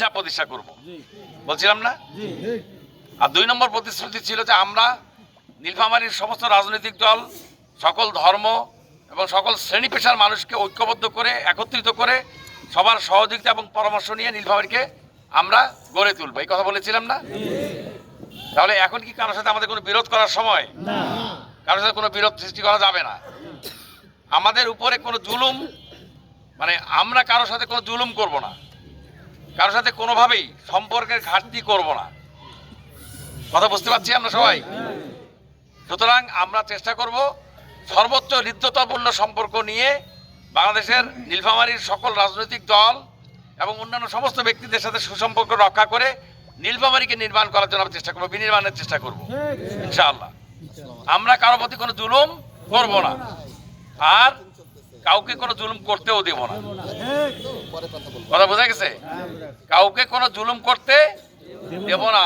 মাদ্রাসা প্রতিষ্ঠা করব, বলছিলাম না? আর 2 নম্বর প্রতিশ্রুতি ছিল যে আমরা নীলফামারীর সমস্ত রাজনৈতিক দল, সকল ধর্ম এবং সকল শ্রেণী পেশার মানুষকে ঐক্যবদ্ধ করে একত্রিত করে সবার সহযোগিতা এবং পরামর্শ নিয়ে নীলফামারীকে আমরা গড়ে তুলব, এই কথা বলেছিলাম না? তাহলে এখন কি কারোর সাথে আমাদের কোনো বিরোধ করার সময়? কারোর সাথে কোনো বিরোধ সৃষ্টি করা যাবে না। আমাদের উপরে কোনো জুলুম, মানে আমরা কারোর সাথে কোনো জুলুম করব না, কারোর সাথে কোনোভাবেই সম্পর্কের ঘাটতি করব না। কথা বুঝতে পারছি আমরা সবাই? সুতরাং আমরা চেষ্টা করব সর্বোচ্চ হৃদ্যতাপূর্ণ সম্পর্ক নিয়ে বাংলাদেশের নীলফামারীর সকল রাজনৈতিক দল এবং অন্যান্য সমস্ত ব্যক্তিদের সাথে সুসম্পর্ক রক্ষা করে নীলফামারীকে নির্মাণ করার জন্য আমরা চেষ্টা করবো, বিনির্মাণের চেষ্টা করব ইনশাআল্লাহ। আমরা কারো প্রতি কোনো জুলুম করব না, আর কাউকে কোনো জুলুম করতেও দেব না। কথা বোঝা গেছে? কাউকে কোনো জুলুম করতে দেব না।